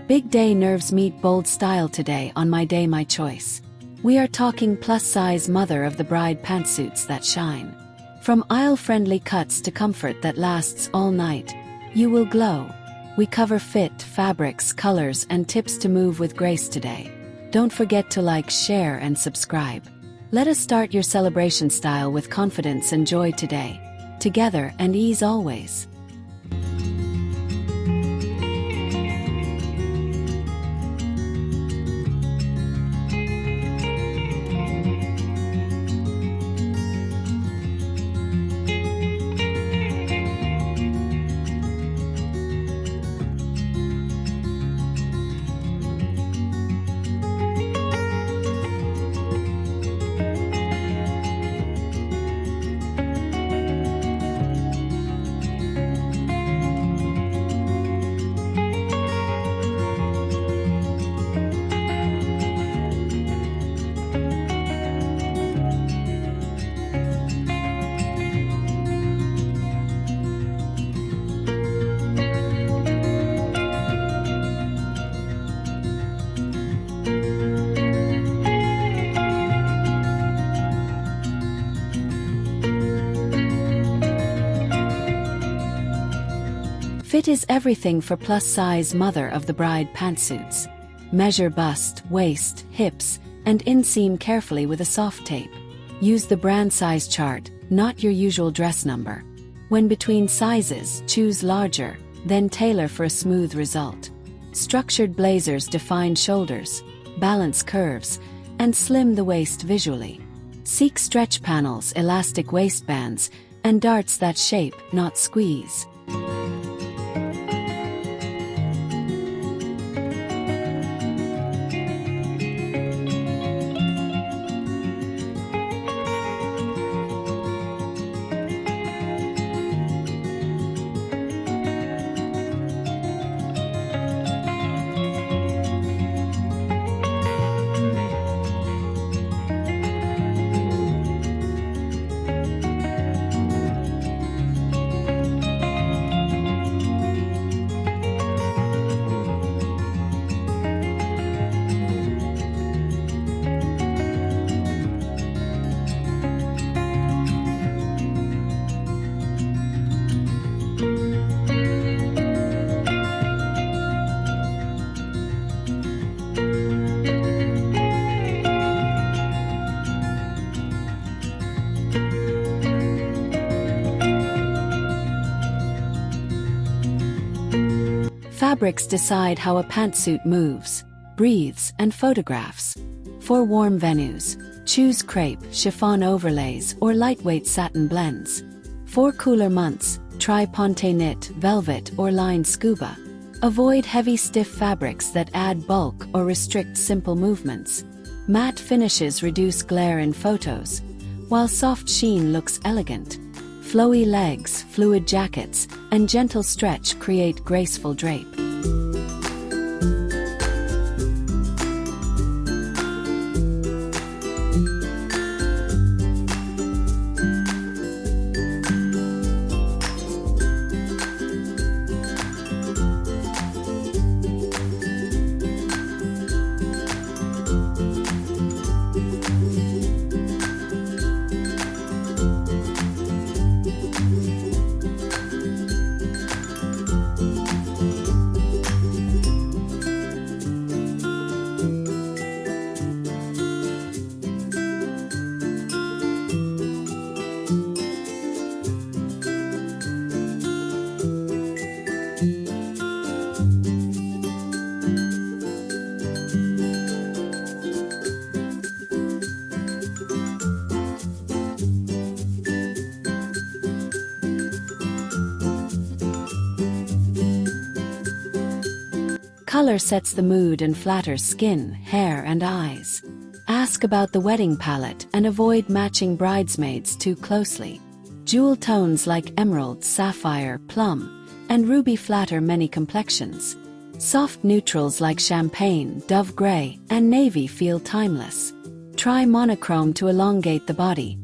Big day nerves meet bold style today on My Day My Choice. We are talking plus-size mother of the bride pantsuits that shine. From aisle-friendly cuts to comfort that lasts all night, you will glow. We cover fit, fabrics, colors, and tips to move with grace today. Don't forget to like, share, and subscribe. Let us start your celebration style with confidence and joy today. Together and ease always. Fit is everything for plus-size mother of the bride pantsuits. Measure bust, waist, hips, and inseam carefully with a soft tape. Use the brand size chart, not your usual dress number. When between sizes, choose larger, then tailor for a smooth result. Structured blazers define shoulders, balance curves, and slim the waist visually. Seek stretch panels, elastic waistbands, and darts that shape, not squeeze. Fabrics decide how a pantsuit moves, breathes, and photographs. For warm venues, choose crepe, chiffon overlays, or lightweight satin blends. For cooler months, try ponte knit, velvet, or lined scuba. Avoid heavy stiff fabrics that add bulk or restrict simple movements. Matte finishes reduce glare in photos, while soft sheen looks elegant. Flowy legs, fluid jackets, and gentle stretch create graceful drape. Color sets the mood and flatters skin, hair, and eyes. Ask about the wedding palette and avoid matching bridesmaids too closely. Jewel tones like emerald, sapphire, plum, and ruby flatter many complexions. Soft neutrals like champagne, dove gray, and navy feel timeless. Try monochrome to elongate the body.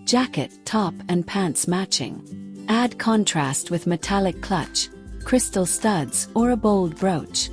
Jacket, top, and pants matching. Add contrast with metallic clutch, crystal studs, or a bold brooch.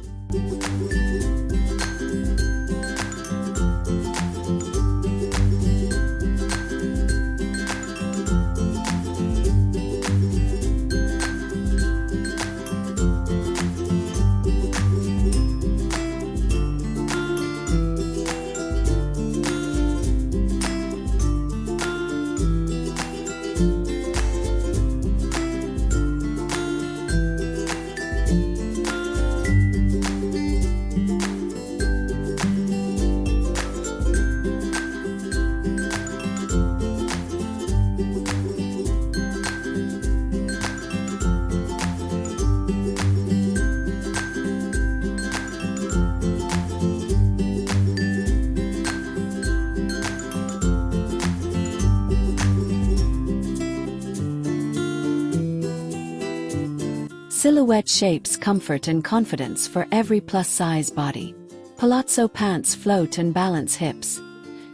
Silhouette shapes comfort and confidence for every plus-size body. Palazzo pants float and balance hips.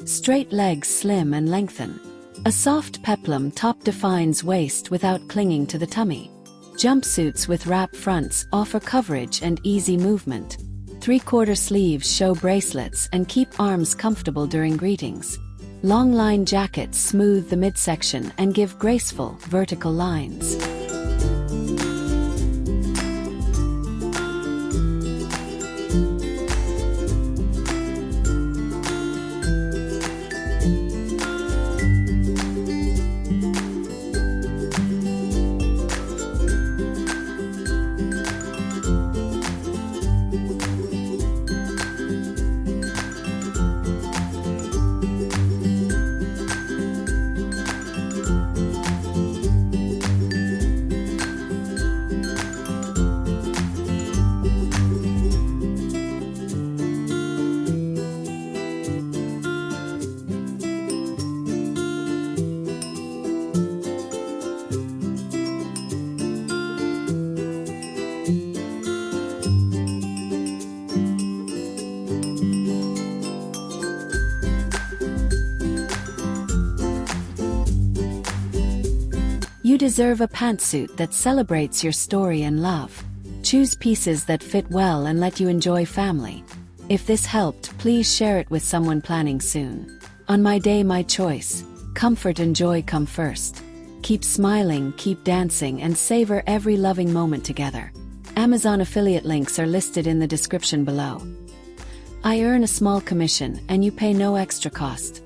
Straight legs slim and lengthen. A soft peplum top defines waist without clinging to the tummy. Jumpsuits with wrap fronts offer coverage and easy movement. Three-quarter sleeves show bracelets and keep arms comfortable during greetings. Long-line jackets smooth the midsection and give graceful, vertical lines. You deserve a pantsuit that celebrates your story and love. Choose pieces that fit well and let you enjoy family. If this helped, please share it with someone planning soon. On my day, my choice. Comfort and joy come first. Keep smiling, keep dancing, and savor every loving moment together. Amazon affiliate links are listed in the description below. I earn a small commission and you pay no extra cost.